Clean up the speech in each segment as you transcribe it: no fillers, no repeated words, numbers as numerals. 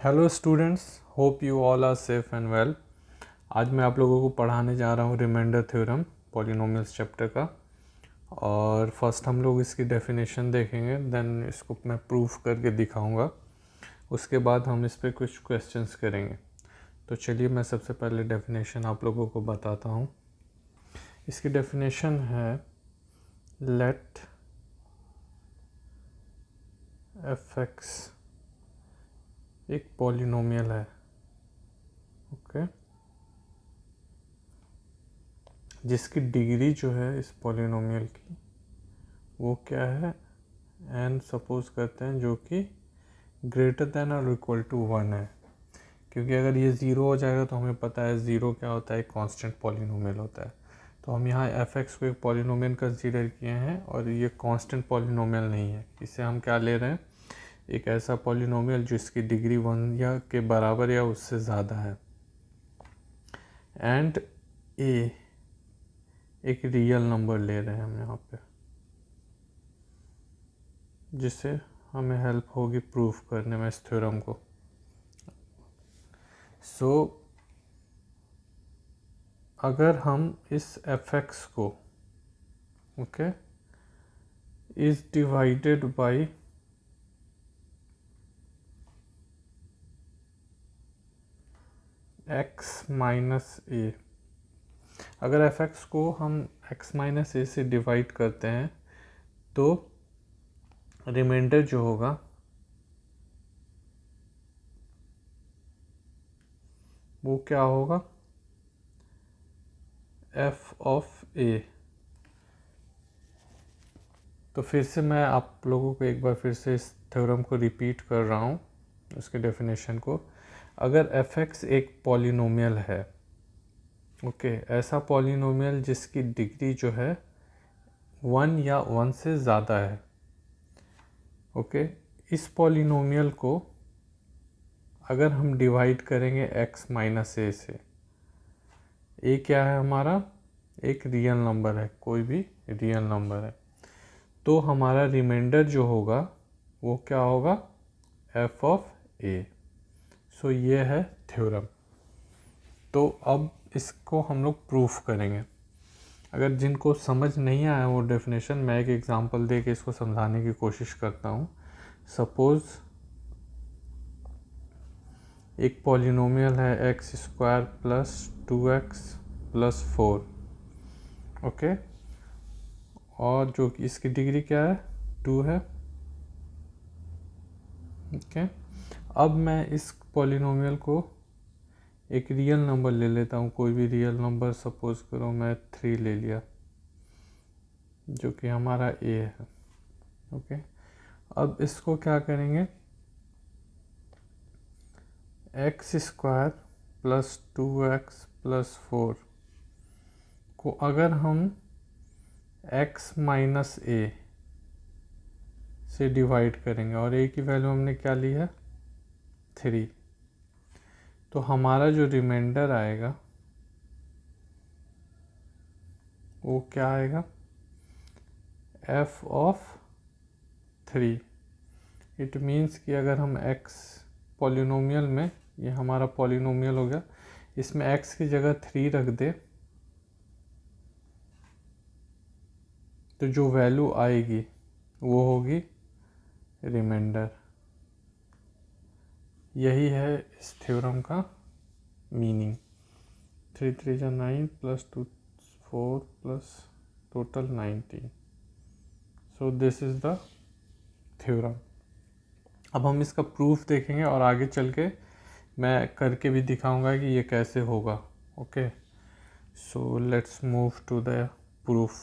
Hello students, hope you all are safe and well. आज मैं आप लोगों को पढ़ाने जा रहा हूँ रिमाइंडर थ्योरम पॉलिनोमियल्स चैप्टर का। और फर्स्ट हम लोग इसकी डेफिनेशन देखेंगे, देन इसको मैं प्रूफ करके दिखाऊंगा। उसके बाद हम इस पर कुछ क्वेश्चंस करेंगे। तो चलिए मैं सबसे पहले डेफिनेशन आप लोगों को बताता हूँ। इसकी डेफिनेशन है लेट एफ एक्स एक पॉलिनोमियल है, ओके, जिसकी डिग्री जो है इस पॉलिनोमियल की वो क्या है, एन सपोज करते हैं, जो कि ग्रेटर देन और इक्वल टू 1 है। क्योंकि अगर ये ज़ीरो हो जाएगा तो हमें पता है ज़ीरो क्या होता है, कांस्टेंट पॉलिनोमियल होता है। तो हम यहाँ एफ एक्स को एक पॉलिनोमियल कंसीडर किए हैं और ये कांस्टेंट पॉलिनोमियल नहीं है। इसे हम क्या ले रहे हैं, एक ऐसा पॉलिनोमियल जिसकी डिग्री 1 या के बराबर या उससे ज़्यादा है। एंड ए एक रियल नंबर ले रहे हैं हम यहाँ पे, जिससे हमें हेल्प होगी प्रूफ करने में इस थ्योरम को। सो अगर हम इस एफ एक्स को okay is divided by X minus A, अगर एफ एक्स को हम एक्स माइनस ए से डिवाइड करते हैं तो रिमाइंडर जो होगा वो क्या होगा, एफ ऑफ ए। तो फिर से मैं आप लोगों को एक बार फिर से इस थ्योरम को रिपीट कर रहा हूँ, उसके डेफिनेशन को। अगर एफ एक्स एक पॉलिनोमियल है, ओके, ऐसा पॉलिनोमियल जिसकी डिग्री जो है 1 या 1 से ज़्यादा है, ओके, इस पॉलिनोमियल को अगर हम डिवाइड करेंगे x माइनस ए से, ए क्या है हमारा, एक रियल नंबर है, कोई भी रियल नंबर है, तो हमारा रिमाइंडर जो होगा वो क्या होगा, एफ ऑफ ए। सो ये है थ्योरम। तो अब इसको हम लोग प्रूफ करेंगे। अगर जिनको समझ नहीं आया वो डेफिनेशन, मैं एक एग्जांपल दे के इसको समझाने की कोशिश करता हूँ। सपोज एक पॉलिनोमियल है x square plus 2x plus 4, okay, और जो कि इसकी डिग्री क्या है, 2 है, ओके। अब मैं इस पॉलिनोमियल को एक रियल नंबर ले लेता हूँ, कोई भी रियल नंबर, सपोज करो मैं 3 ले लिया, जो कि हमारा ए है, ओके। अब इसको क्या करेंगे, x square plus 2x plus 4 को अगर हम x माइनस ए से डिवाइड करेंगे, और a की वैल्यू हमने क्या ली है, 3, तो हमारा जो रिमाइंडर आएगा वो क्या आएगा, f ऑफ 3। इट मीन्स कि अगर हम x पॉलिनोमियल में, ये हमारा पॉलिनोमियल हो गया, इसमें x की जगह 3 रख दे तो जो वैल्यू आएगी वो होगी रिमाइंडर। यही है इस थ्योरम का मीनिंग। 3 3 जा 9 plus 2 4 plus total 19। So this is the theorem. अब हम इसका प्रूफ देखेंगे और आगे चल के मैं करके भी दिखाऊंगा कि ये कैसे होगा, okay. So let's move to the proof.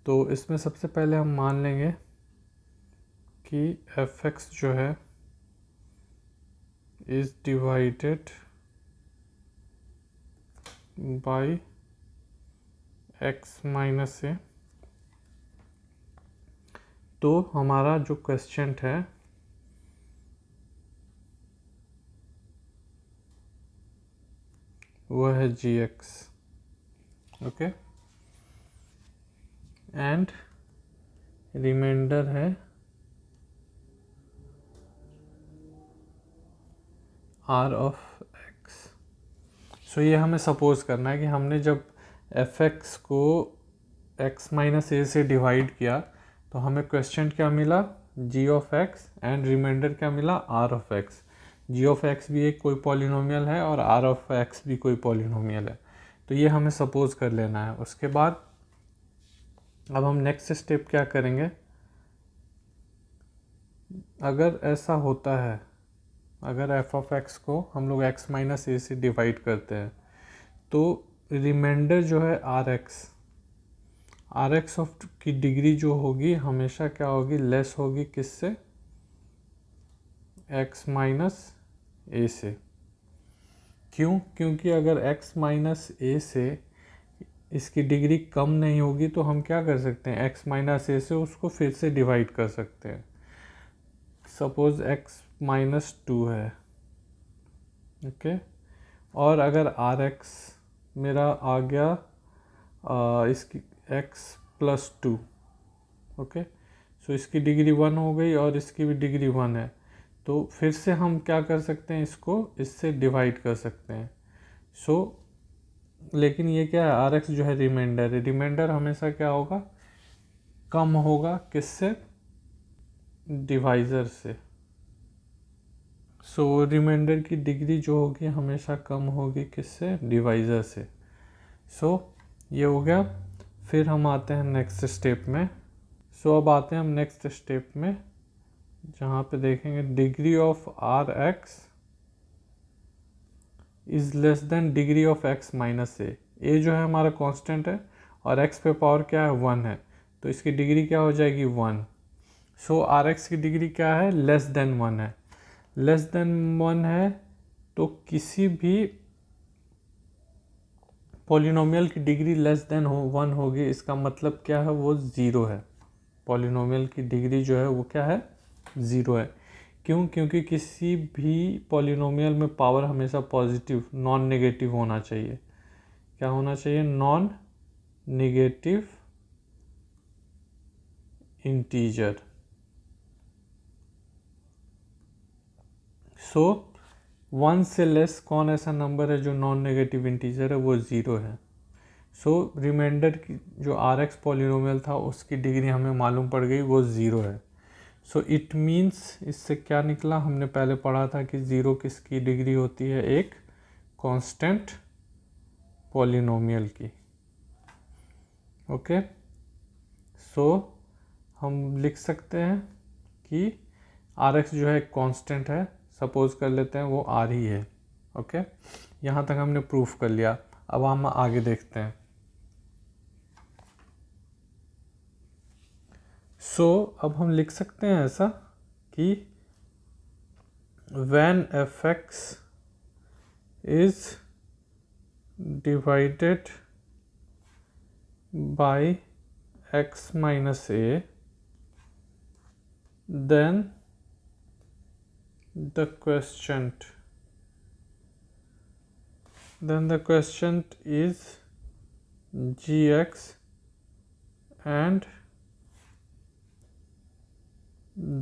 तो इसमें सबसे पहले हम मान लेंगे कि एफ एक्स जो है is divided by X minus A. तो हमारा जो क्वेश्चन है वो है gx, ओके, एंड रिमाइंडर है r ऑफ x। सो ये हमें सपोज करना है कि हमने जब fx को x माइनस ए से डिवाइड किया तो हमें क्वेश्चन क्या मिला, g of x, and remainder क्या मिला, r of x। g of x भी एक कोई पॉलिनोमियल है और r ऑफ x भी कोई पॉलिनोमियल है, तो ये हमें सपोज कर लेना है। उसके बाद अब हम नेक्स्ट स्टेप क्या करेंगे, अगर ऐसा होता है, अगर f ऑफ x को हम लोग x माइनस ए से डिवाइड करते हैं तो रिमाइंडर जो है आर एक्स ऑफ की डिग्री जो होगी हमेशा क्या होगी, लेस होगी किससे, x माइनस ए से। क्यों, क्योंकि अगर x माइनस ए से इसकी डिग्री कम नहीं होगी तो हम क्या कर सकते हैं, x माइनस ए से उसको फिर से डिवाइड कर सकते हैं। सपोज x माइनस 2 है, ओके, और अगर आर एक्स मेरा आ गया इसकी x प्लस 2, ओके, सो इसकी डिग्री 1 हो गई और इसकी भी डिग्री 1 है, तो फिर से हम क्या कर सकते हैं, इसको इससे डिवाइड कर सकते हैं। सो लेकिन ये क्या है, आर एक्स जो है रिमाइंडर है, रिमाइंडर हमेशा क्या होगा, कम होगा किससे, डिवाइज़र से। सो रिमाइंडर की डिग्री जो होगी हमेशा कम होगी किससे, डिवाइज़र से। सो ये हो गया। फिर हम आते हैं नेक्स्ट स्टेप में। सो अब आते हैं हम नेक्स्ट स्टेप में जहाँ पे देखेंगे degree of R X is less than degree of X minus A. A जो है हमारा कांस्टेंट है और एक्स पे पावर क्या है, 1 है, तो इसकी डिग्री क्या हो जाएगी, 1। सो आर एक्स की डिग्री क्या है, लेस देन 1 है। लेस देन 1 है तो किसी भी पॉलिनोमियल की डिग्री लेस देन 1 होगी, इसका मतलब क्या है, वो ज़ीरो है। पॉलिनोमियल की डिग्री जो है वो क्या है, ज़ीरो है। क्यों, क्योंकि किसी भी पॉलिनोमियल में पावर हमेशा पॉजिटिव, नॉन नेगेटिव होना चाहिए। क्या होना चाहिए, नॉन नेगेटिव इंटीजर। सो 1 से लेस कौन ऐसा नंबर है जो नॉन नेगेटिव इंटीजर है, वो ज़ीरो है। सो रिमाइंडर की जो आर एक्स पॉलिनोमियल था उसकी डिग्री हमें मालूम पड़ गई, वो ज़ीरो है। सो इट मीन्स इससे क्या निकला, हमने पहले पढ़ा था कि ज़ीरो किसकी डिग्री होती है, एक कांस्टेंट पॉलिनोमियल की। ओके, सो हम लिख सकते हैं कि आर एक्स जो है एक कांस्टेंट है, सपोज कर लेते हैं वो आर ही है। ओके, यहाँ तक हमने प्रूफ कर लिया। अब हम आगे देखते हैं। सो अब हम लिख सकते हैं ऐसा कि when fx is divided by x minus a, then the quotient is gx and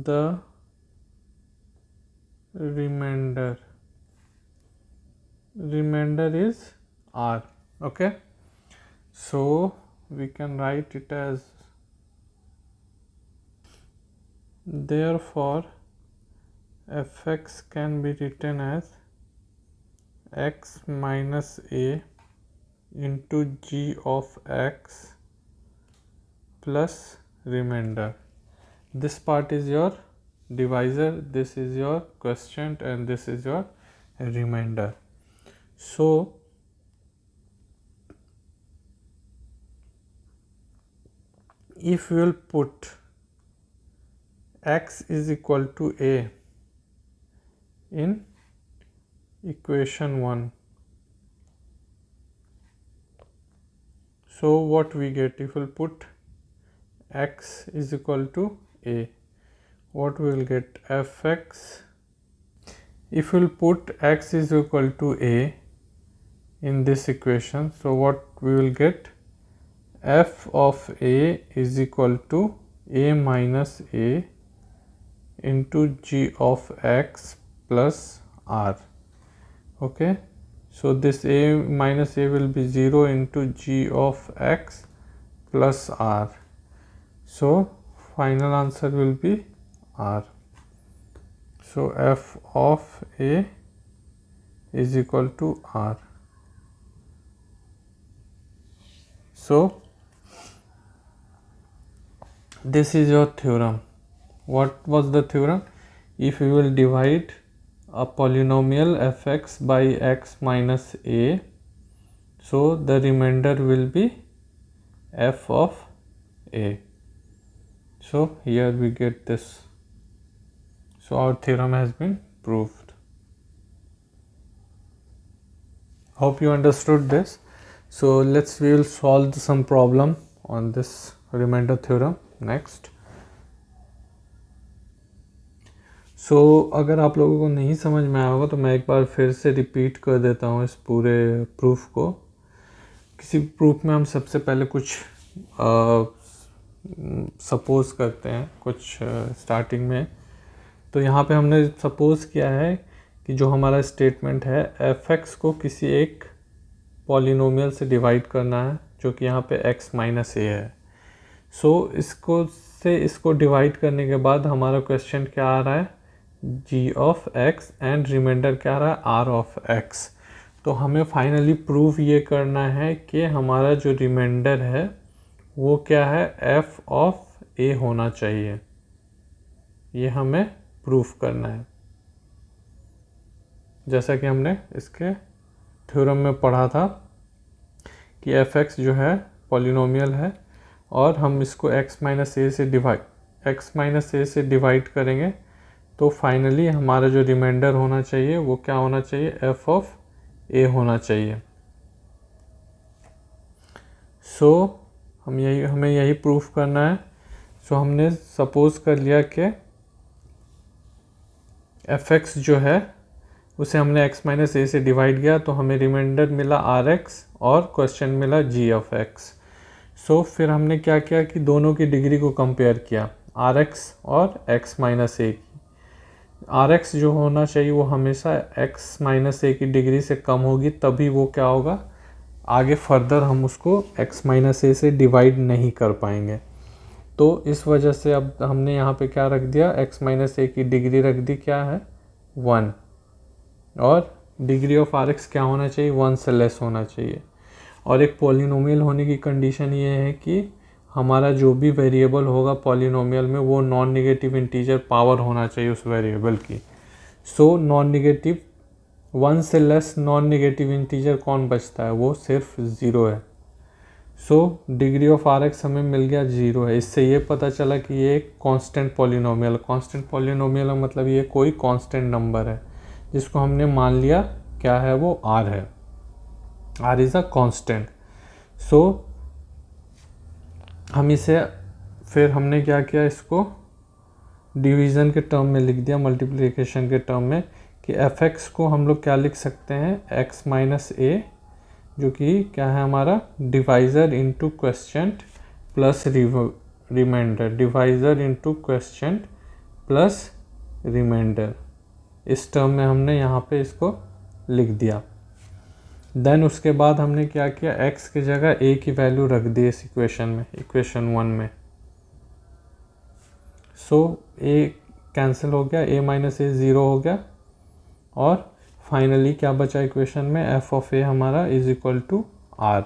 the remainder is r. Okay, so we can write it as, therefore fx can be written as x minus a into g of x plus remainder. This part is your divisor, this is your quotient, and this is your remainder. So if we will put x is equal to a in equation 1, so what we get, if we will put x is equal to a, what we will get, fx, if we will put x is equal to a, in this equation. So what we will get, f of a is equal to a minus a into g of x plus r. Okay, so this a minus a will be 0 into g of x plus r. So final answer will be r. So f of a is equal to r. So this is your theorem. What was the theorem? If we will divide a polynomial fx by x minus a, so the remainder will be f of a. So here we get this. So our theorem has been proved. Hope you understood this. So we will solve some problem on this remainder theorem next. So अगर आप लोगों को नहीं समझ में आया होगा तो मैं एक बार फिर से रिपीट कर देता हूँ इस पूरे प्रूफ को. किसी प्रूफ में हम सबसे पहले कुछ सपोज करते हैं कुछ स्टार्टिंग में. तो यहाँ पे हमने सपोज किया है कि जो हमारा स्टेटमेंट है fx को किसी एक पॉलिनोमियल से डिवाइड करना है जो कि यहाँ पे x माइनस ए है. सो इसको डिवाइड करने के बाद हमारा क्वेश्चन क्या आ रहा है, g of x and remainder क्या आ रहा है, r ऑफ x. तो हमें फाइनली प्रूव ये करना है कि हमारा जो रिमाइंडर है वो क्या है, f ऑफ a होना चाहिए. ये हमें प्रूफ करना है. जैसा कि हमने इसके थ्योरम में पढ़ा था कि fx जो है पॉलिनोमियल है और हम इसको x माइनस ए से डिवाइड करेंगे तो फाइनली हमारा जो रिमाइंडर होना चाहिए वो क्या होना चाहिए, f ऑफ a होना चाहिए. सो हमें यही प्रूफ करना है. सो हमने सपोज कर लिया कि fx जो है उसे हमने x माइनस ए से डिवाइड किया तो हमें रिमाइंडर मिला rx और क्वेश्चन मिला g ऑफ x. सो फिर हमने क्या किया कि दोनों की डिग्री को कंपेयर किया, rx और x माइनस ए की. rx जो होना चाहिए वो हमेशा x माइनस ए की डिग्री से कम होगी, तभी वो क्या होगा, आगे फर्दर हम उसको x माइनस ए से डिवाइड नहीं कर पाएंगे. तो इस वजह से अब हमने यहाँ पे क्या रख दिया, x माइनस ए की डिग्री रख दी क्या है, 1. और डिग्री ऑफ rx क्या होना चाहिए, 1 से लेस होना चाहिए. और एक पॉलिनोमियल होने की कंडीशन ये है कि हमारा जो भी वेरिएबल होगा पॉलिनोमियल में वो नॉन नेगेटिव इंटीजर पावर होना चाहिए उस वेरिएबल की. सो नॉन नेगेटिव 1 से लेस नॉन नेगेटिव इंटीजर कौन बचता है, वो सिर्फ 0 है. सो डिग्री ऑफ rx हमें मिल गया 0 है. इससे ये पता चला कि ये एक कांस्टेंट पॉलिनोमियल मतलब ये कोई कांस्टेंट नंबर है जिसको हमने मान लिया क्या है, वो r है, r इज़ अ कांस्टेंट. सो हम इसे फिर हमने क्या किया, इसको डिवीज़न के टर्म में लिख दिया, मल्टीप्लिकेशन के टर्म में, कि fx को हम लोग क्या लिख सकते हैं, x माइनस ए जो कि क्या है हमारा divisor into question plus remainder, divisor into question plus remainder. इस टर्म में हमने यहाँ पे इसको लिख दिया. देन उसके बाद हमने क्या किया, x की जगह a की वैल्यू रख दी इस इक्वेशन 1 में. सो a कैंसिल हो गया, a माइनस ए 0 हो गया और फाइनली क्या बचा इक्वेशन में, f ऑफ a हमारा इज इक्वल टू r,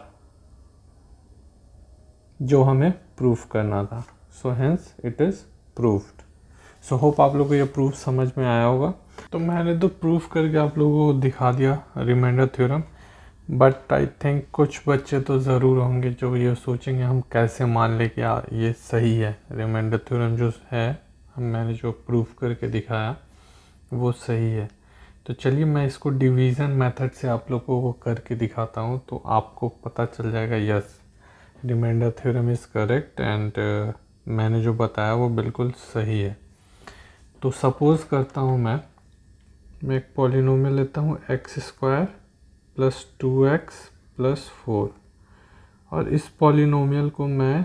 जो हमें प्रूफ करना था. So hence it is proofed. So hope आप लोगों को ये प्रूफ समझ में आया होगा. तो मैंने तो प्रूफ करके आप लोगों को दिखा दिया remainder theorem, but I think कुछ बच्चे तो ज़रूर होंगे जो ये सोचेंगे हम कैसे मान लें कि ये सही है, रिमाइंडर थ्योरम जो है मैंने जो प्रूफ करके दिखाया वो सही है. तो चलिए मैं इसको डिवीज़न मेथड से आप लोगों को करके दिखाता हूँ तो आपको पता चल जाएगा yes remainder theorem is correct and मैंने जो बताया वो बिल्कुल सही है. तो सपोज़ करता हूँ मैं एक पॉलिनोमियल लेता हूँ x² प्लस 2x प्लस 4, और इस पॉलिनोमियल को मैं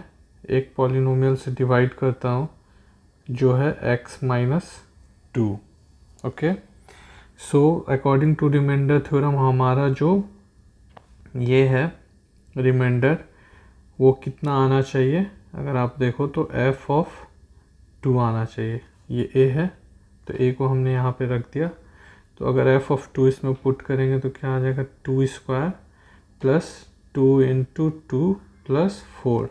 एक पॉलिनोमियल से डिवाइड करता हूँ जो है x minus 2। Okay, so according to remainder theorem हमारा जो ये है रिमाइंडर वो कितना आना चाहिए, अगर आप देखो तो f ऑफ 2 आना चाहिए। ये a है तो a को हमने यहाँ पे रख दिया, तो अगर f ऑफ 2 इसमें पुट करेंगे तो क्या आ जाएगा 2 स्क्वायर प्लस 2 इंटू 2 प्लस 4,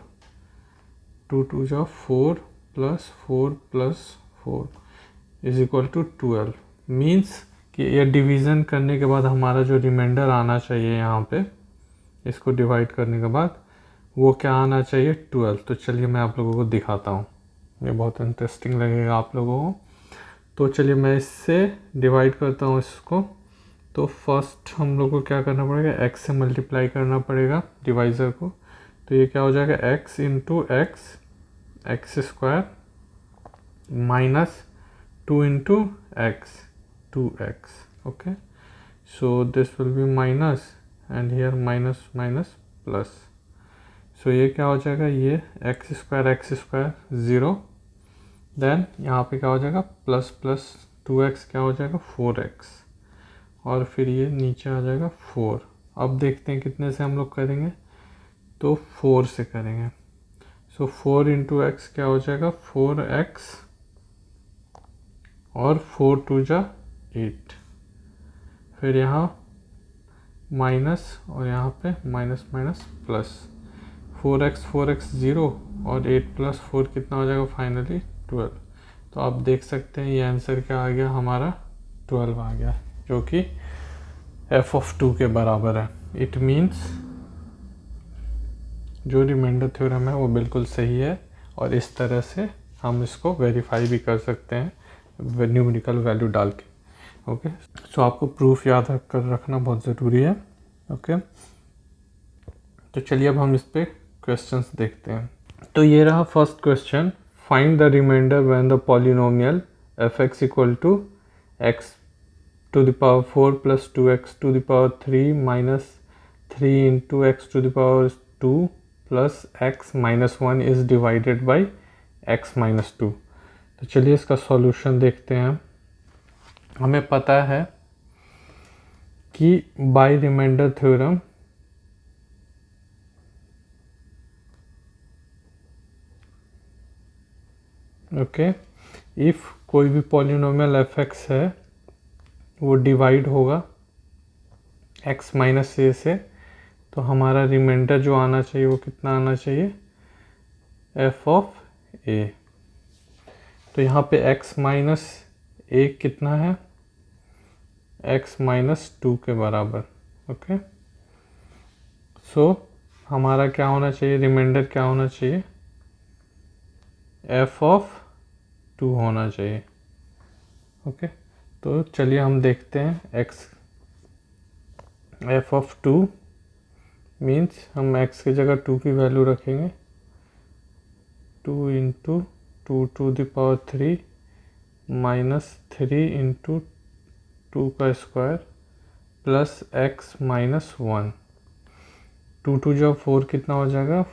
2 2 जा 4 plus 4 plus 4 is equal to 12। Means कि ये डिवीज़न करने के बाद हमारा जो रिमाइंडर आना चाहिए यहाँ पे, इसको डिवाइड करने के बाद वो क्या आना चाहिए 12। तो चलिए मैं आप लोगों को दिखाता हूँ, ये बहुत इंटरेस्टिंग लगेगा आप लोगों को। तो चलिए मैं इससे डिवाइड करता हूँ इसको। तो फर्स्ट हम लोग को क्या करना पड़ेगा, x से मल्टीप्लाई करना पड़ेगा डिवाइज़र को। तो ये क्या हो जाएगा x into X, X square minus 2 into X, 2x। Okay, so this will be minus and here minus minus plus. So ये क्या हो जाएगा, ये एक्स स्क्वायर 0, देन यहाँ पे क्या हो जाएगा प्लस प्लस 2x क्या हो जाएगा 4x, और फिर ये नीचे आ जाएगा 4। अब देखते हैं कितने से हम लोग करेंगे, तो 4 से करेंगे। सो 4 इंटू एक्स क्या हो जाएगा 4x, और 4 2 जा 8, फिर यहाँ माइनस और यहाँ पे माइनस माइनस प्लस, 4x 0 और 8 प्लस 4 कितना हो जाएगा फाइनली 12। तो आप देख सकते हैं ये आंसर क्या आ गया हमारा 12 आ गया, जो कि f ऑफ 2 के बराबर है। इट मीन्स जो रिमाइंडर थ्योरम है वो बिल्कुल सही है, और इस तरह से हम इसको वेरीफाई भी कर सकते हैं न्यूमेरिकल वैल्यू डाल के। ओके, सो आपको प्रूफ याद कर रखना बहुत ज़रूरी है। ओके, तो चलिए अब हम इस पे क्वेश्चंस देखते हैं। तो ये रहा first question, find the remainder when the polynomial f(x) equal to x to the power 4 plus 2x to the power 3 minus 3 into x to the power 2 plus x minus 1 is divided by x minus 2। तो चलिए इसका solution देखते हैं। हमें पता है कि by remainder theorem okay, if कोई भी पॉलिनोमियल f(x) है वो डिवाइड होगा x माइनस a से, तो हमारा रिमाइंडर जो आना चाहिए वो कितना आना चाहिए f ऑफ a। तो यहाँ पे x माइनस a कितना है, x माइनस 2 के बराबर। ओके, सो हमारा क्या होना चाहिए, रिमाइंडर क्या होना चाहिए f ऑफ 2 होना चाहिए। ओके, तो चलिए हम देखते हैं x f ऑफ 2 मीन्स हम x की जगह 2 की वैल्यू रखेंगे, 2 into 2 to the power 3 minus 3 into 2 का स्क्वायर प्लस x माइनस 1, 2 2 जा 4 कितना हो जाएगा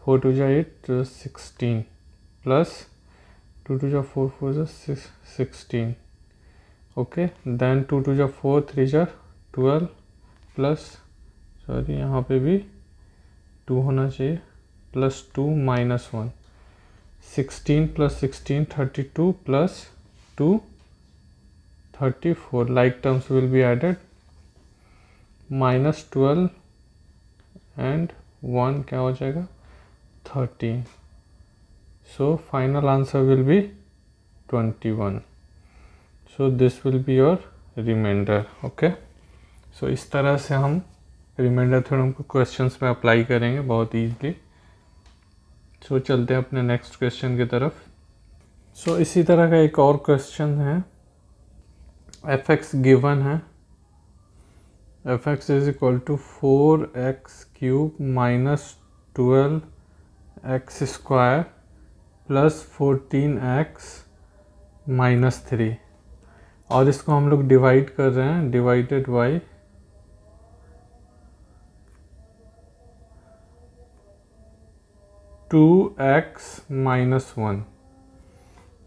4 2 जा 8 16 प्लस 2 2 जा 4 4 जा 16। ओके, देन 2 2 जा 4 3 जा 12 प्लस सॉरी यहाँ पे भी 2 होना चाहिए plus 2 minus 1, 16 plus 16 32 plus 2 34, like terms will be added, minus 12 and 1 क्या हो जाएगा 13। So final answer will be 21। So this will be your remainder. Okay, so इस तरह से हम रिमाइंडर थ्योरम को क्वेश्चंस में अप्लाई करेंगे बहुत ईजीली। सो चलते हैं अपने नेक्स्ट क्वेश्चन की तरफ। सो इसी तरह का एक और क्वेश्चन है, f(x) गिवन है, f(x) is equal to 4x cube minus 12x square plus 14x minus 3, और इसको हम लोग डिवाइड कर रहे हैं डिवाइडेड बाई 2x-1,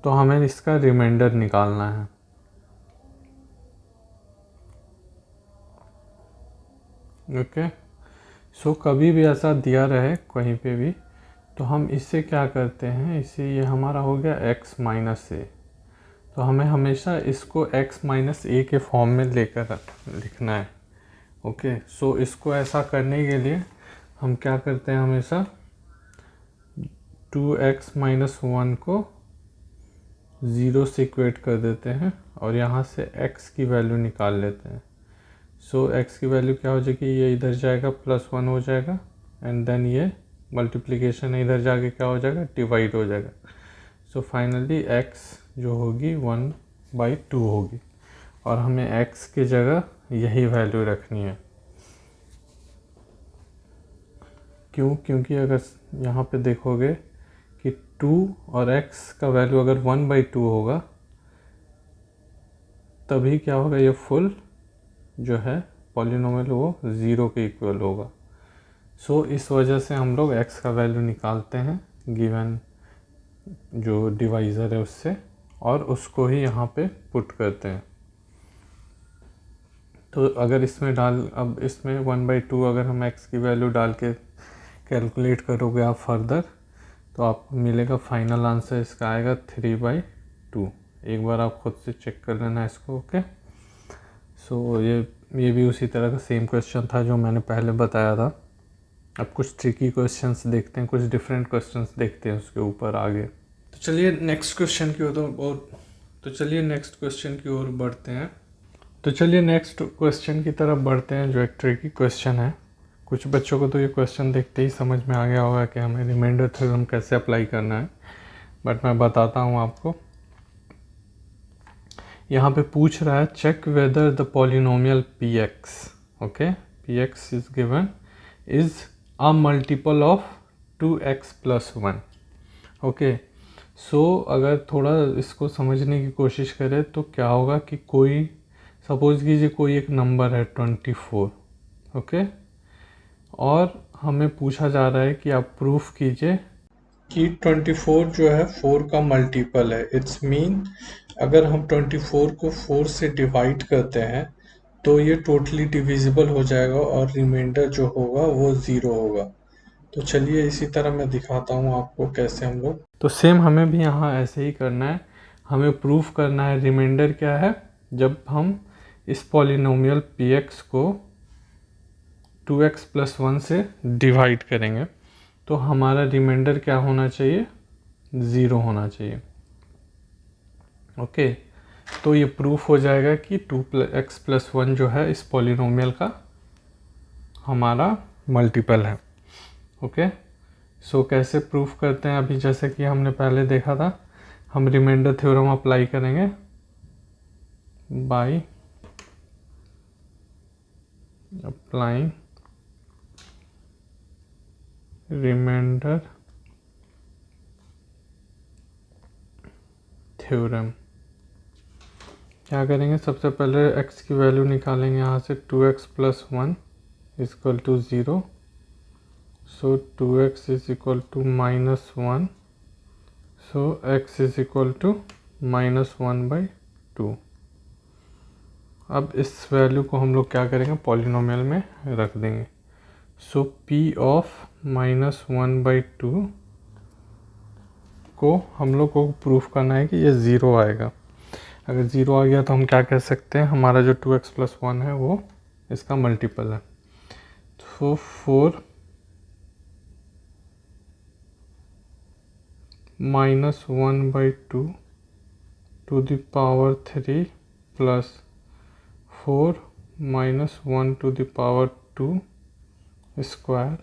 तो हमें इसका रिमाइंडर निकालना है। ओके, सो कभी भी ऐसा दिया रहे कहीं पे भी, तो हम इससे क्या करते हैं, इसे ये हमारा हो गया x माइनस ए, तो हमें हमेशा इसको x माइनस ए के फॉर्म में लेकर लिखना है। ओके, सो इसको ऐसा करने के लिए हम क्या करते हैं, हमेशा 2x-1 को 0 से इक्वेट कर देते हैं और यहाँ से x की वैल्यू निकाल लेते हैं। सो x की वैल्यू क्या हो जाएगी, ये इधर जाएगा +1 हो जाएगा, एंड देन ये मल्टीप्लिकेशन इधर जाके क्या हो जाएगा, डिवाइड हो जाएगा। सो फाइनली x जो होगी 1/2 होगी, और हमें x की जगह यही वैल्यू रखनी है। क्यों? क्योंकि अगर यहाँ पे देखोगे कि 2 और x का वैल्यू अगर 1/2 होगा, तभी क्या होगा, ये फुल जो है पॉलिनोमियल वो 0 के इक्वल होगा। सो इस वजह से हम लोग x का वैल्यू निकालते हैं गिवन जो डिवाइज़र है उससे, और उसको ही यहाँ पे पुट करते हैं। तो अगर इसमें अब इसमें 1/2 अगर हम x की वैल्यू डाल के कैलकुलेट करोगे आप फर्दर, तो आपको मिलेगा फाइनल आंसर इसका आएगा 3/2। एक बार आप खुद से चेक कर लेना इसको। ओके, सो ये भी उसी तरह का सेम क्वेश्चन था जो मैंने पहले बताया था। अब कुछ ट्रिकी क्वेश्चंस देखते हैं, कुछ डिफरेंट क्वेश्चंस देखते हैं उसके ऊपर आगे। तो चलिए नेक्स्ट क्वेश्चन की ओर बढ़ते हैं। तो चलिए नेक्स्ट क्वेश्चन की तरफ बढ़ते हैं, जो एक ट्रिकी क्वेश्चन है। कुछ बच्चों को तो ये क्वेश्चन देखते ही समझ में आ गया होगा कि हमें रिमाइंडर थ्योरम कैसे अप्लाई करना है, बट मैं बताता हूँ आपको। यहाँ पे पूछ रहा है, check whether the polynomial px, okay, px is given is a multiple of 2x+1। Okay, so अगर थोड़ा इसको समझने की कोशिश करें तो क्या होगा कि कोई सपोज कीजिए कोई एक नंबर है 24, ओके, और हमें पूछा जा रहा है कि आप प्रूफ कीजिए कि 24 जो है 4 का मल्टीपल है। इट्स मीन अगर हम 24 को 4 से डिवाइड करते हैं तो ये टोटली डिविजिबल हो जाएगा और रिमाइंडर जो होगा वो 0 होगा। तो चलिए इसी तरह मैं दिखाता हूँ आपको कैसे हम लोग, तो सेम हमें भी यहाँ ऐसे ही करना है। हमें प्रूफ करना है रिमाइंडर क्या है। जब हम इस पॉलिनोमियल px को 2x+1 से डिवाइड करेंगे तो हमारा रिमाइंडर क्या होना चाहिए, 0 होना चाहिए। ओके, तो ये प्रूफ हो जाएगा कि 2x+1 जो है इस पॉलिनोमियल का हमारा मल्टीपल है। ओके, सो कैसे प्रूफ करते हैं, अभी जैसे कि हमने पहले देखा था, हम रिमाइंडर थ्योरम अप्लाई करेंगे बाय अप्लाइंग रिमाइंडर थ्योरम। क्या करेंगे, सबसे पहले x की वैल्यू निकालेंगे यहाँ से, 2x+1 = 0, सो 2x = -1, सो x =-1/2। अब इस वैल्यू को हम लोग क्या करेंगे, पॉलिनोमियल में रख देंगे। सो p ऑफ -1/2 को हम लोग को प्रूफ करना है कि ये 0 आएगा। अगर 0 आ गया तो हम क्या कह सकते हैं, हमारा जो 2x+1 है वो इसका मल्टीपल है। तो 4 -1/2 to the power 3 plus 4 -1 to the power 2 square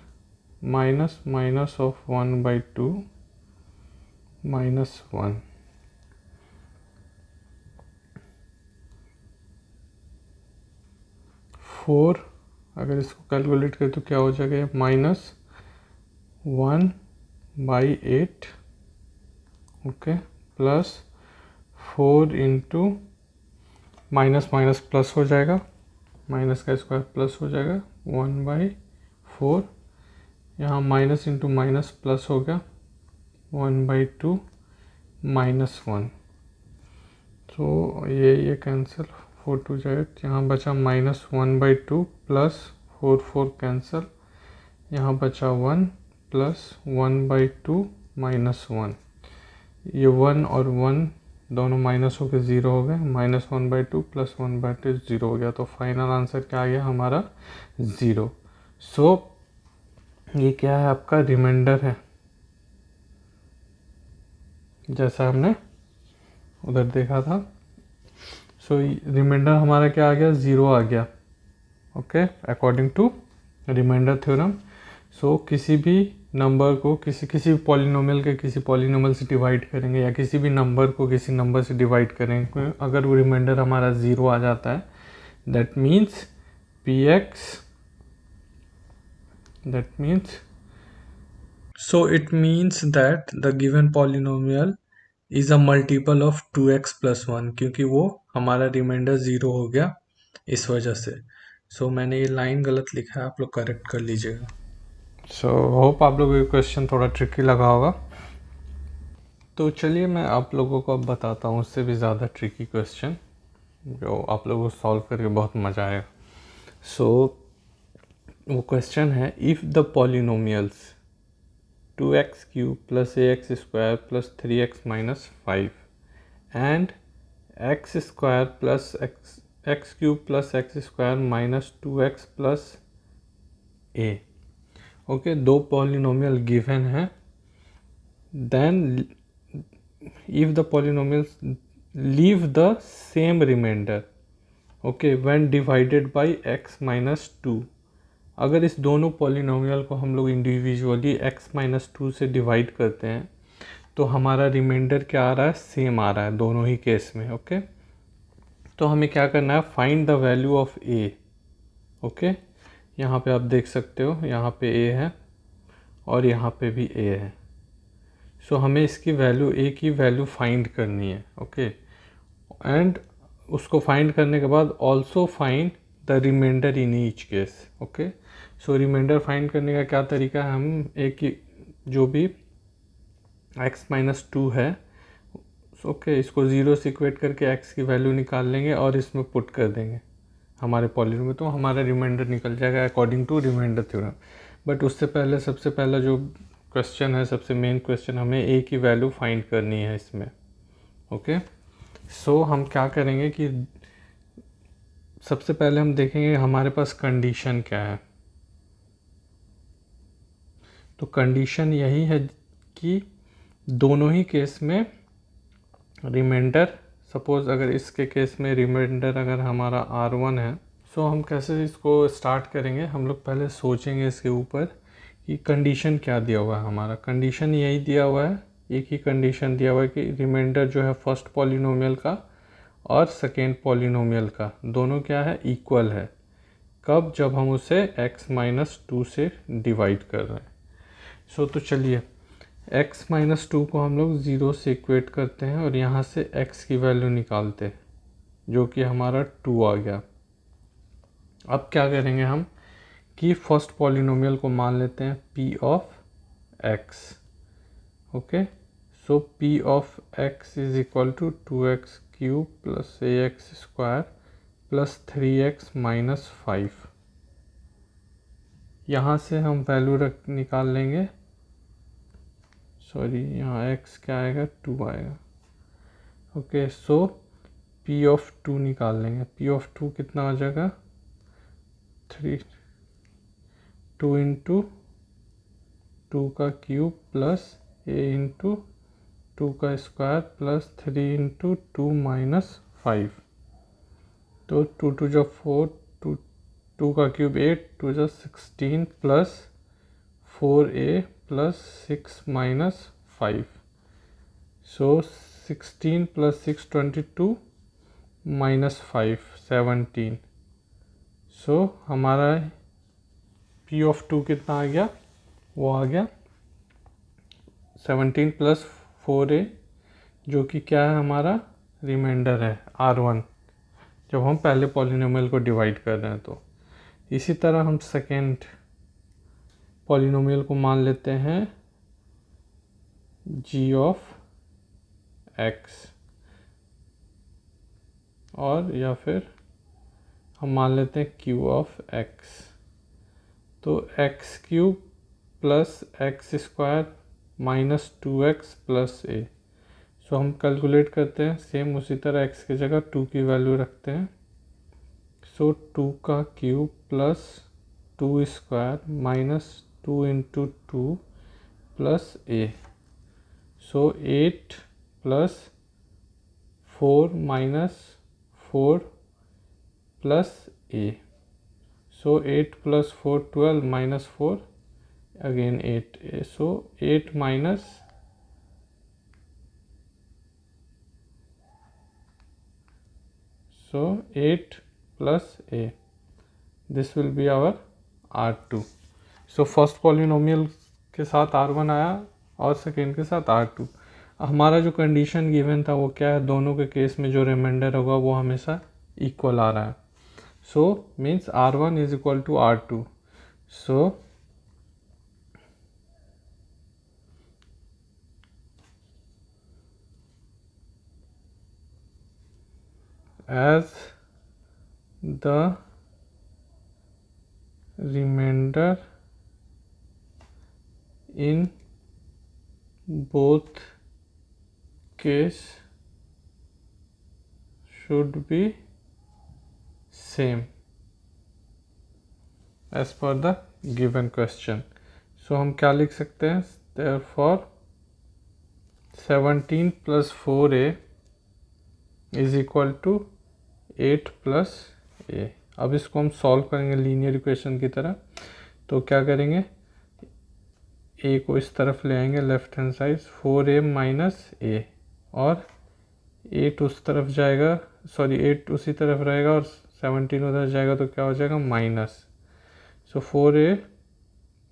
minus of 1/2 -1। Four अगर इसको कैलकुलेट करें तो क्या हो जाएगा, -1/8, okay, plus 4 into minus plus हो जाएगा, माइनस का स्क्वायर प्लस हो जाएगा, 1/4 यहाँ माइनस इंटू माइनस प्लस हो गया 1/2 -1, तो ये कैंसिल 4 2 8, यहाँ बचा -1/2 प्लस 4 4 कैंसिल, यहाँ बचा 1 प्लस 1/2 -1, ये 1 और 1 दोनों माइनस होकर 0 हो गए, -1/2 प्लस 1/2 0 हो गया, तो फाइनल आंसर क्या आ गया हमारा 0। सो ये क्या है आपका रिमाइंडर है, जैसा हमने उधर देखा था। सो रिमाइंडर हमारा क्या आ गया 0 आ गया, okay, according to remainder theorem. So किसी भी नंबर को किसी पॉलिनोमियल के किसी पॉलिनोमियल से डिवाइड करेंगे या किसी भी नंबर को किसी नंबर से डिवाइड करेंगे, अगर वो रिमाइंडर हमारा 0 आ जाता है, that means px, that means so it means that the given polynomial is a multiple of 2x plus 1, क्योंकि वो हमारा रिमाइंडर 0 हो गया इस वजह से। सो मैंने ये लाइन गलत लिखा है, आप लोग करेक्ट कर लीजिएगा। सो होप आप लोगों को क्वेश्चन थोड़ा ट्रिकी लगा होगा। तो चलिए मैं आप लोगों को अब बताता हूँ उससे भी ज़्यादा ट्रिकी क्वेश्चन जो आप लोगों को सॉल्व करके बहुत मज़ा आएगा। सो वो क्वेश्चन है, if the polynomials 2x³ + ax² + 3x - 5 and x² + x³ + x² - 2x + a, okay, दो पॉलिनोमियल गिवन है। Then if the polynomials leave the same remainder, okay, when divided by x - 2, अगर इस दोनों पॉलिनोमियल को हम लोग इंडिविजुअली x - 2 से divide करते हैं तो हमारा रिमाइंडर क्या आ रहा है, सेम आ रहा है दोनों ही केस में, ओके। तो हमें क्या करना है, find the value of a, okay. यहाँ पे आप देख सकते हो, यहाँ पे a है और यहाँ पे भी a है। सो हमें इसकी वैल्यू a की वैल्यू फाइंड करनी है, ओके। एंड उसको फाइंड करने के बाद also find the remainder in each case, okay. So remainder find करने का क्या तरीका है, हम एक ही जो भी x - 2 है, ओके, इसको 0 से इक्वेट करके x की वैल्यू निकाल लेंगे और इसमें पुट कर देंगे हमारे पॉलिनोमियल में, तो हमारा रिमाइंडर निकल जाएगा according to remainder theorem. But उससे पहले सबसे पहला जो क्वेश्चन है, सबसे मेन क्वेश्चन, हमें a की वैल्यू फाइंड करनी है इसमें, ओके। सो हम क्या करेंगे कि सबसे पहले हम देखेंगे हमारे पास कंडीशन क्या है। तो कंडीशन यही है कि दोनों ही केस में रिमाइंडर, सपोज अगर इसके केस में रिमाइंडर अगर हमारा r1 है, सो हम कैसे इसको स्टार्ट करेंगे, हम लोग पहले सोचेंगे इसके ऊपर कि कंडीशन क्या दिया हुआ है। हमारा कंडीशन यही दिया हुआ है, एक ही कंडीशन दिया हुआ है कि रिमाइंडर जो है फर्स्ट पॉलिनोमियल का और सेकेंड पॉलिनोमियल का दोनों क्या है, इक्वल है। कब, जब हम उसे x - 2 से डिवाइड कर रहे हैं। सो तो चलिए x - 2 को हम लोग 0 से इक्वेट करते हैं और यहाँ से x की वैल्यू निकालते हैं जो कि हमारा 2 आ गया। अब क्या करेंगे हम कि फर्स्ट पॉलिनोमियल को मान लेते हैं p of x, okay. So p of x is equal to 2x³ + ax² + 3x - 5। यहाँ से हम वैल्यू निकाल लेंगे, सॉरी यहाँ x क्या आएगा, 2 आएगा, ओके। सो p ऑफ 2 निकाल लेंगे, p ऑफ 2 कितना आ जाएगा, 2 × 2 का क्यूब प्लस a × 2 का स्क्वायर प्लस 3 × 2 - 5। तो 2 × 2 = 4, 2 का क्यूब 8, 2 × 16 प्लस 4a प्लस 6 - 5। सो 16 + 6 22 - 5 17। सो हमारा p ऑफ 2 कितना आ गया, वो आ गया 17 + 4a, जो कि क्या है, हमारा रिमाइंडर है r1 जब हम पहले पॉलिनोमियल को डिवाइड कर रहे हैं। तो इसी तरह हम सेकेंड पॉलिनोमियल को मान लेते हैं g ऑफ x, और या फिर हम मान लेते हैं q ऑफ x। तो x cube plus x square minus 2x plus a। सो हम कैलकुलेट करते हैं सेम उसी तरह x की जगह 2 की वैल्यू रखते हैं। सो 2 का cube plus 2 square minus 2 into 2 plus a। So 8 plus 4 minus 4 plus a। So 8 plus 4 12 minus 4 again 8। So 8 minus 8 plus a, this will be our R2। So first polynomial के साथ R1 आया और सेकेंड के साथ R2। हमारा जो condition given था वो क्या है, दोनों के केस में जो रिमाइंडर होगा वो हमेशा इक्वल आ रहा है। So means R1 is equal to R2। सो as the remainder in both case should be same as per the given question। सो हम क्या लिख सकते हैं, therefore 17 plus 4a is equal to 8 plus a। अब इसको हम सॉल्व करेंगे लीनियर इक्वेशन की तरह। तो क्या करेंगे, a को इस तरफ ले आएंगे left hand side, 4a minus a, और 8 उस तरफ जाएगा, सॉरी 8 उसी तरफ रहेगा और 17 उधर जाएगा, तो क्या हो जाएगा माइनस। सो 4a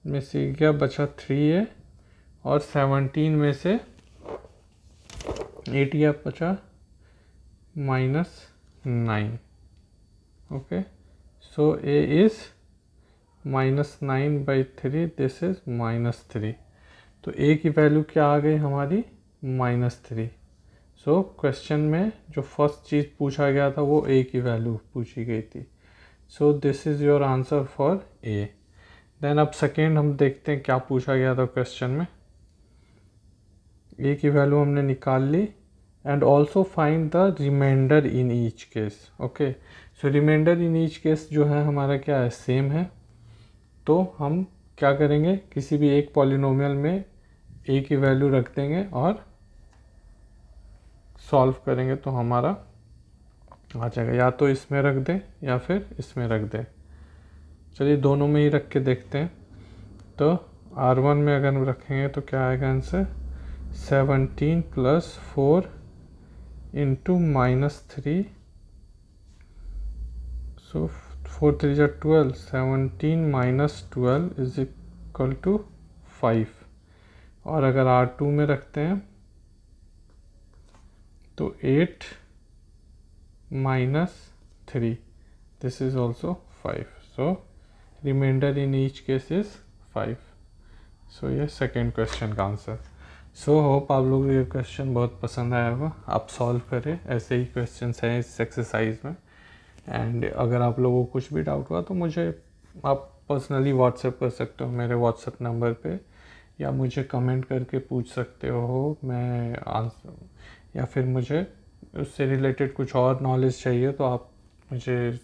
में से क्या बचा 3a, और 17 में से 8 या बचा -9। Okay, so a is -9/3, this is -3। तो a की वैल्यू क्या आ गई हमारी, -3। सो क्वेश्चन में जो फर्स्ट चीज़ पूछा गया था वो a की वैल्यू पूछी गई थी। So this is your answer for a। Then अब सेकेंड हम देखते हैं क्या पूछा गया था क्वेश्चन में। a की वैल्यू हमने निकाल ली, and also find the remainder in each case. Okay, so remainder in each case जो है हमारा क्या है, सेम है। तो हम क्या करेंगे, किसी भी एक पॉलिनोमियल में a की वैल्यू रख देंगे और सॉल्व करेंगे, तो हमारा आ जाएगा। या तो इसमें रख दें या फिर इसमें रख दें। चलिए दोनों में ही रख के देखते हैं। तो R1 में अगर हम रखेंगे तो क्या आएगा आंसर, 17 प्लस 4 इंटू -3। सो 4 3 जा 12, 17 माइनस 12 इज इक्वल टू 5। और अगर R2 में रखते हैं तो 8 minus 3, this is also 5। So remainder in each case is 5। So ये सेकेंड क्वेश्चन का आंसर। सो होप आप लोगों को ये क्वेश्चन बहुत पसंद आया होगा। आप सॉल्व करें, ऐसे ही क्वेश्चन हैं इस एक्सरसाइज में। एंड अगर आप लोगों को कुछ भी डाउट हुआ तो मुझे आप पर्सनली व्हाट्सएप कर सकते हो मेरे व्हाट्सएप नंबर पे, या मुझे कमेंट करके पूछ सकते हो। मैं आंसर, या फिर मुझे उससे रिलेटेड कुछ और नॉलेज चाहिए तो आप मुझे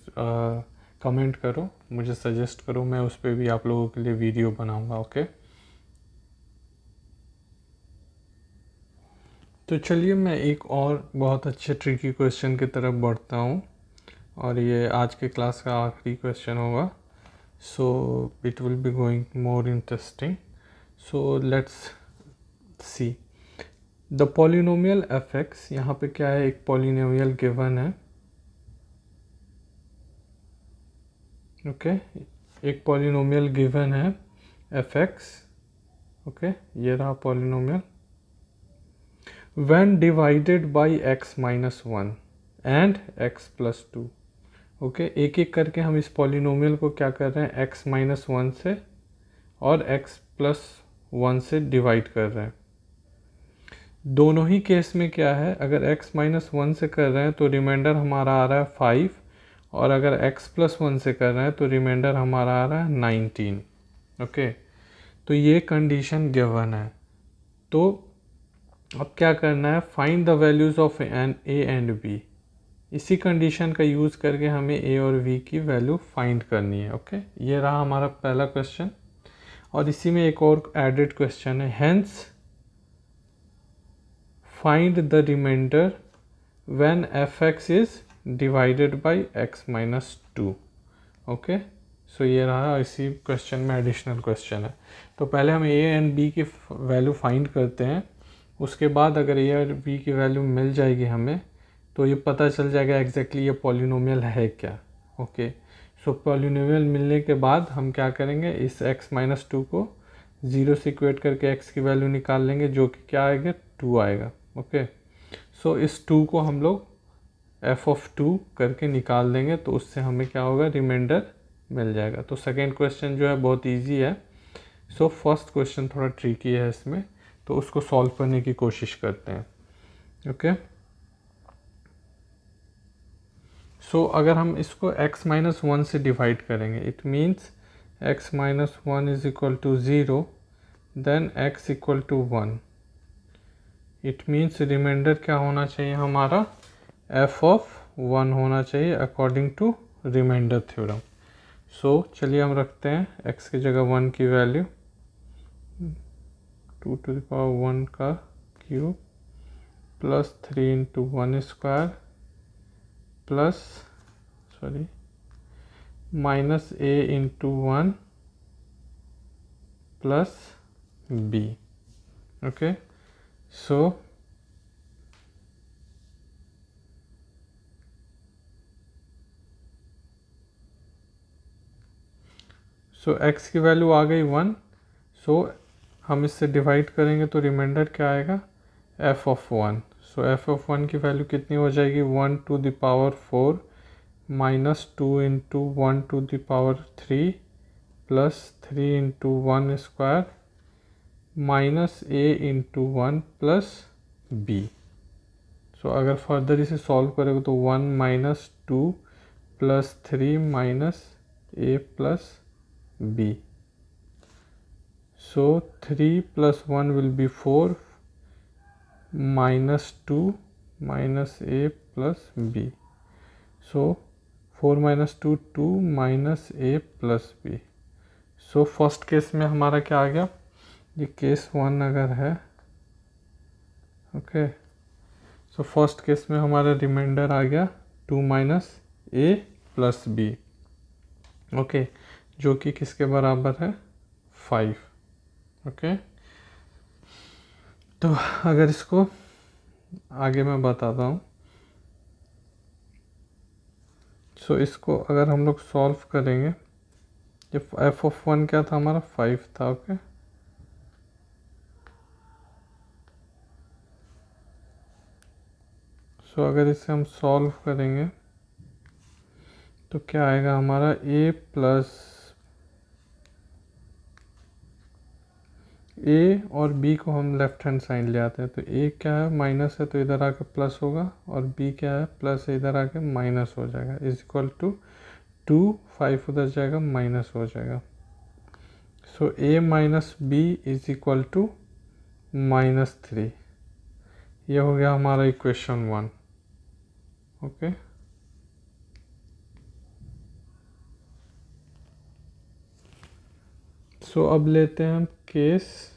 कमेंट करो, मुझे सजेस्ट करो, मैं उस पर भी आप लोगों के लिए वीडियो बनाऊंगा। ओके, तो चलिए मैं एक और बहुत अच्छे ट्रिकी क्वेश्चन की तरफ बढ़ता हूँ, और ये आज के क्लास का आखिरी क्वेश्चन होगा। So it will be going more interesting. So let's see the polynomial fx। यहाँ पे क्या है, एक पॉलिनोमियल गिवन है। ओके, एक पॉलिनोमियल गिवन है fx। ओके, ये रहा polynomial. when divided by x minus 1 and x plus 2। Okay, एक एक करके हम इस पॉलिनोमियल को क्या कर रहे हैं, x minus 1 से और x+1 से डिवाइड कर रहे हैं। दोनों ही केस में क्या है, अगर x-1 से कर रहे हैं तो रिमाइंडर हमारा आ रहा है 5, और अगर x+1 से कर रहे हैं तो रिमाइंडर हमारा आ रहा है 19। ओके, तो ये कंडीशन गिवन है। तो अब क्या करना है, find the values of n a and b. इसी कंडीशन का यूज़ करके हमें ए और वी की वैल्यू फाइंड करनी है। ओके, ये रहा हमारा पहला क्वेश्चन। और इसी में एक और एडेड क्वेश्चन है, hence find the remainder when fx is divided by x-2। Okay, so ये रहा इसी क्वेश्चन में एडिशनल क्वेश्चन है। तो पहले हम ए एंड बी की वैल्यू फाइंड करते हैं, उसके बाद अगर ए और बी की वैल्यू मिल जाएगी हमें तो ये पता चल जाएगा एग्जैक्टली ये पॉलिनोमियल है क्या। ओके, सो पॉलिनोमियल मिलने के बाद हम क्या करेंगे, इस x-2 को 0 से इक्वेट करके x की वैल्यू निकाल लेंगे, जो कि क्या आएगा, 2 आएगा। ओके, सो इस 2 को हम लोग f(2) करके निकाल देंगे, तो उससे हमें क्या होगा, रिमाइंडर मिल जाएगा। तो सेकेंड क्वेश्चन जो है बहुत ईजी है। सो फर्स्ट क्वेश्चन थोड़ा ट्रिकी है इसमें, तो उसको सॉल्व करने की कोशिश करते हैं। ओके, सो अगर हम इसको x-1 से डिवाइड करेंगे, it means x-1 is equal to 0, then x equal to 1। It means remainder क्या होना चाहिए हमारा, f(1) होना चाहिए according to remainder theorem. So चलिए हम रखते हैं x की जगह 1 की वैल्यू 2⁻1 का cube plus 3 into 1 square plus minus a into 1 plus b। Okay, so x की वैल्यू आ गई 1। सो हम इससे डिवाइड करेंगे तो रिमाइंडर क्या आएगा, f(1). सो f(1) की वैल्यू कितनी हो जाएगी, 1⁴ minus 2 into 1⁻³ plus 3 into 1 square minus a into 1 plus b। सो अगर फर्दर इसे सॉल्व करेंगे तो 1 minus 2 plus 3 minus a plus b। So 3 plus 1 will be 4 minus 2 minus a plus b. So 4 minus 2 2 minus a plus b. So first case में हमारा क्या आ गया, ये case 1 अगर है, ओके, सो फर्स्ट केस में हमारा रिमाइंडर आ गया 2 minus a plus b। Okay, जो कि किसके बराबर है, 5। ओके, तो अगर इसको आगे मैं बताता हूँ। सो इसको अगर हम लोग सॉल्व करेंगे, जब f(1) क्या था हमारा, 5 था। ओके, सो अगर इसे हम सॉल्व करेंगे तो क्या आएगा हमारा, a प्लस a और b को हम लेफ्ट हैंड साइड ले आते हैं, तो a क्या है, माइनस है, तो इधर आके प्लस होगा, और b क्या है, प्लस है, इधर आके माइनस हो जाएगा, इज इक्वल टू 2, 5 उधर जाएगा, माइनस हो जाएगा। So a minus b is equal to -3। ये हो गया हमारा इक्वेशन 1। ओके, सो अब लेते हैं हम केस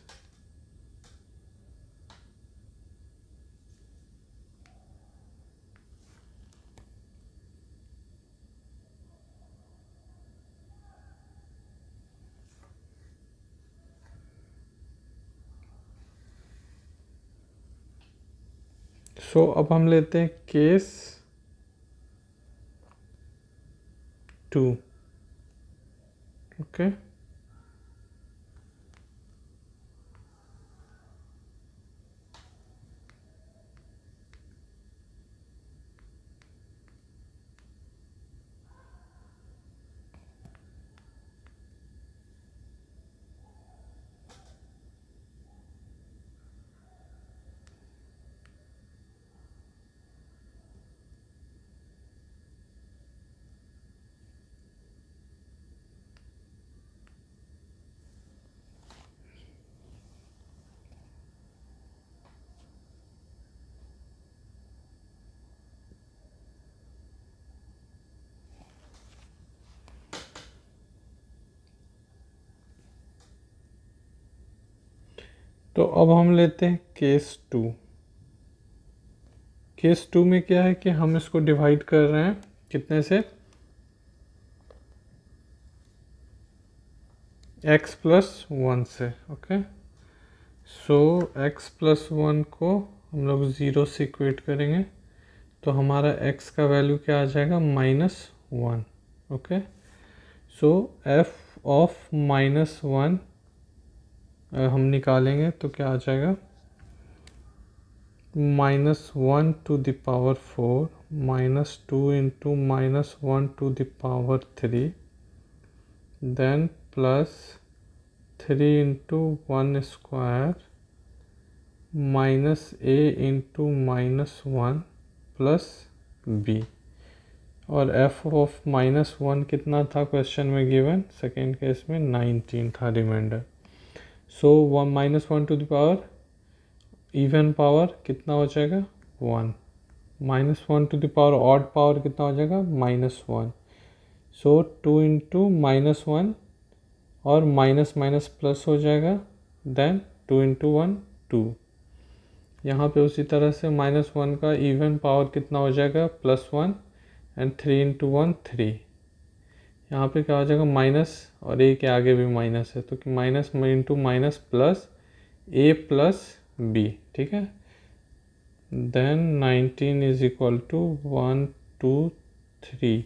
अब हम लेते हैं केस 2। ओके, तो अब हम लेते हैं केस 2। केस 2 में क्या है कि हम इसको डिवाइड कर रहे हैं कितने से, x + 1 से। ओके, सो x + 1 को हम लोग 0 से इक्वेट करेंगे तो हमारा x का वैल्यू क्या आ जाएगा, -1। ओके, सो f ऑफ -1 हम निकालेंगे तो क्या आ जाएगा, -1 to the power 4 -2 into -1 to the power 3 then plus 3 into 1 square minus a into -1 plus b। और f ऑफ -1 कितना था क्वेश्चन में गिवन, सेकेंड केस में 19 था रिमाइंडर। So -1 to the power even power कितना हो जाएगा, 1। -1 to the power odd power कितना हो जाएगा, -1। सो 2 into -1 और माइनस माइनस प्लस हो जाएगा, देन 2 into 1 2। यहाँ पे उसी तरह से -1 का इवन पावर कितना हो जाएगा, +1 एंड 3 into 1 3। यहाँ पे क्या हो जाएगा, माइनस और a के आगे भी माइनस है तो कि minus into minus plus a plus b। ठीक है, then 19 is equal to 1 2 3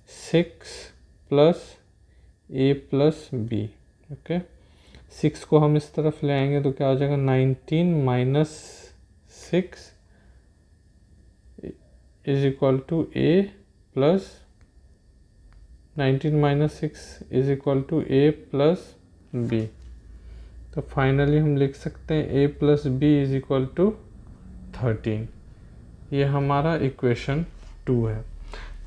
6 plus a plus b। Okay, 6 को हम इस तरफ ले आएंगे तो क्या हो जाएगा, 19 minus 6 is equal to a plus 19 minus 6 is equal to a plus b। तो फाइनली हम लिख सकते हैं a plus b is equal to 13। ये हमारा इक्वेशन 2 है।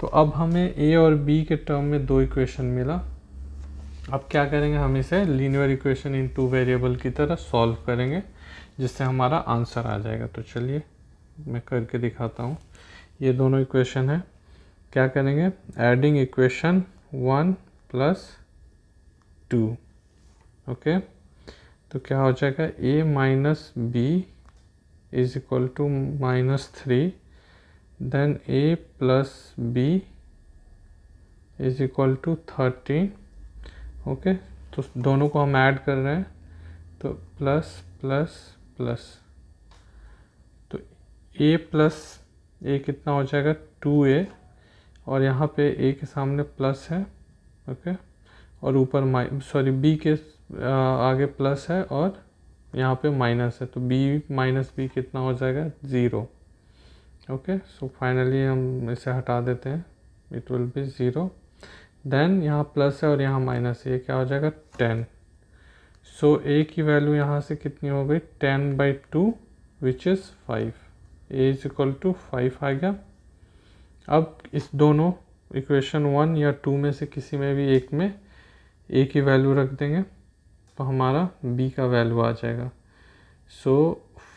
तो अब हमें a और b के टर्म में दो इक्वेशन मिला। अब क्या करेंगे, हम इसे लीनियर इक्वेशन इन 2 वेरिएबल की तरह सॉल्व करेंगे जिससे हमारा आंसर आ जाएगा। तो चलिए मैं करके दिखाता हूँ। ये दोनों इक्वेशन है, क्या करेंगे, एडिंग इक्वेशन 1 + 2। ओके, तो क्या हो जाएगा, a minus b is equal to -3 then a plus b is equal to 13। Okay, तो दोनों को हम ऐड कर रहे हैं तो प्लस प्लस प्लस, तो a प्लस a कितना हो जाएगा, 2a और यहाँ पे a के सामने प्लस है। ओके, और ऊपर b के आगे प्लस है और यहाँ पे माइनस है तो b माइनस b कितना हो जाएगा, 0। ओके, सो फाइनली हम इसे हटा देते हैं, इट विल बी 0। देन यहाँ प्लस है और यहाँ माइनस है, ये क्या हो जाएगा, 10। सो a की वैल्यू यहाँ से कितनी हो गई, 10/2 which is 5। a is equal to 5 आ गया। अब इस दोनों इक्वेशन 1 या 2 में से किसी में भी एक में a की वैल्यू रख देंगे तो हमारा b का वैल्यू आ जाएगा। So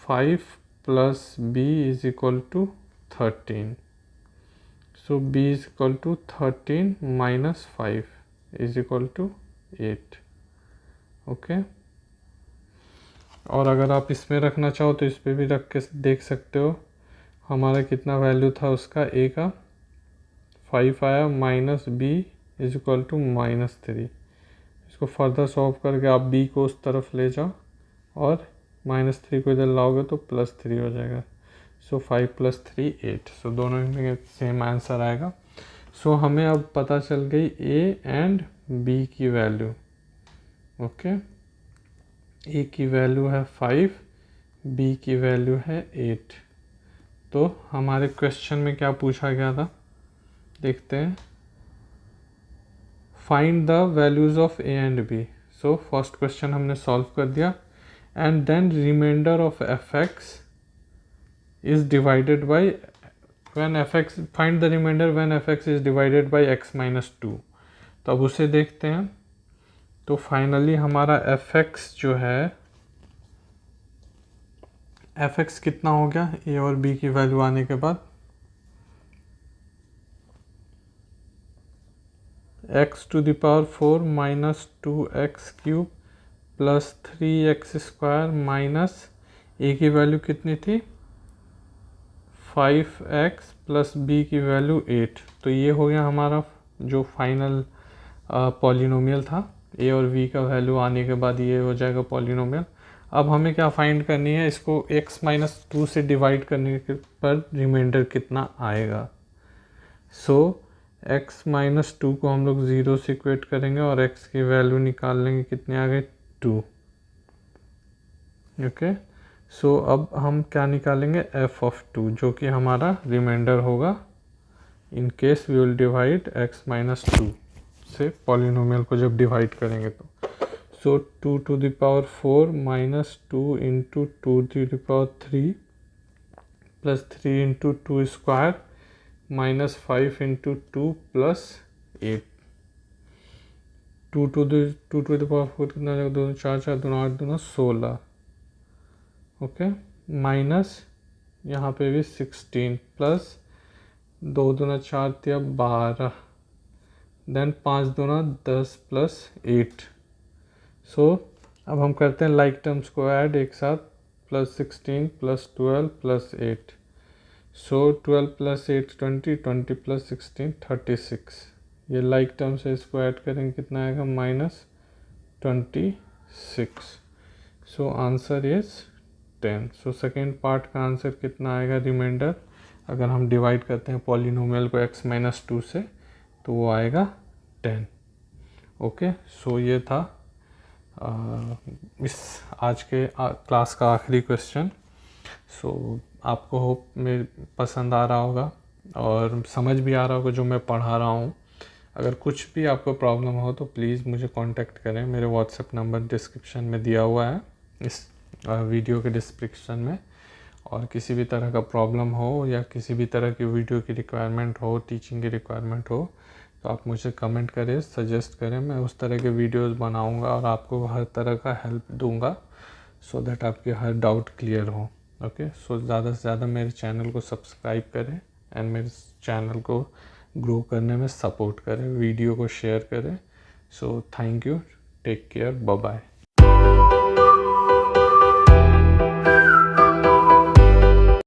5 plus b is equal to 13। So b is equal to 13 minus 5 is equal to 8। Okay, और अगर आप इसमें रखना चाहो तो इस पर भी रख के देख सकते हो। हमारा कितना वैल्यू था उसका, a का 5 आया, minus b is equal to -3। इसको फर्दर सॉल्व करके आप b को उस तरफ ले जाओ और -3 को इधर लाओगे तो +3 हो जाएगा। सो 5 + 3 8। सो दोनों में सेम आंसर आएगा। सो हमें अब पता चल गई a एंड b की वैल्यू। ओके, a की वैल्यू है 5, b की वैल्यू है 8। तो हमारे क्वेश्चन में क्या पूछा गया था, देखते हैं। Find the values of a and b। So first question हमने सॉल्व कर दिया। And then remainder of fx is divided by when fx, find the remainder when fx is divided by x minus 2। तो अब उसे देखते हैं। तो finally हमारा fx जो है, fx कितना हो गया a और b की वैल्यू आने के बाद, x to the power 4 minus 2x cube plus 3x² minus a की वैल्यू कितनी थी 5x प्लस b की वैल्यू 8। तो ये हो गया हमारा जो फाइनल पॉलिनोमियल था। a और v का वैल्यू आने के बाद ये हो जाएगा पॉलिनोमियल। अब हमें क्या फाइंड करनी है, इसको x माइनस 2 से डिवाइड करने के पर रिमाइंडर कितना आएगा। सो x माइनस 2 को हम लोग 0 से इक्वेट करेंगे और x की वैल्यू निकाल लेंगे, कितने आ गए 2। ओके, सो अब हम क्या निकालेंगे f ऑफ 2 जो कि हमारा रिमाइंडर होगा in case we will divide x minus 2 से पॉलिनोमियल को जब डिवाइड करेंगे तो। So 2 to the power 4 minus 2 into 2 to the power 3 plus 3 into 2 square minus 5 into 2 plus 8। 2 to the power 4 कितना जाएगा, 2 4 4 2 8 2 16। ओके, माइनस यहाँ पे भी 16 प्लस 2 दूना 4 दिया 12, देन 5 दूना 10 प्लस 8। सो अब हम करते हैं लाइक टर्म्स को ऐड एक साथ, प्लस 16 प्लस 12 प्लस 8। सो 12 प्लस 8 20, 20 प्लस 16 36। ये लाइक टर्म से इसको ऐड करेंगे कितना आएगा minus 26। So answer is 10। So second part का आंसर कितना आएगा रिमाइंडर, अगर हम डिवाइड करते हैं पॉलिनोमियल को x माइनस 2 से तो वो आएगा 10। ओके, सो ये था इस आज के क्लास का आखिरी क्वेश्चन। सो आपको होप में पसंद आ रहा होगा और समझ भी आ रहा होगा जो मैं पढ़ा रहा हूँ। अगर कुछ भी आपको प्रॉब्लम हो तो प्लीज़ मुझे कांटेक्ट करें, मेरे व्हाट्सएप नंबर डिस्क्रिप्शन में दिया हुआ है इस वीडियो के डिस्क्रिप्शन में। और किसी भी तरह का प्रॉब्लम हो या किसी भी तरह की वीडियो की रिक्वायरमेंट हो, टीचिंग की रिक्वायरमेंट हो तो आप मुझे कमेंट करें, सजेस्ट करें, मैं उस तरह के वीडियोस बनाऊंगा और आपको हर तरह का हेल्प दूंगा सो दैट आपके हर डाउट क्लियर हो। ओके, सो ज़्यादा से ज़्यादा मेरे चैनल को सब्सक्राइब करें एंड मेरे चैनल को ग्रो करने में सपोर्ट करें, वीडियो को शेयर करें। So thank you, take care, bye bye.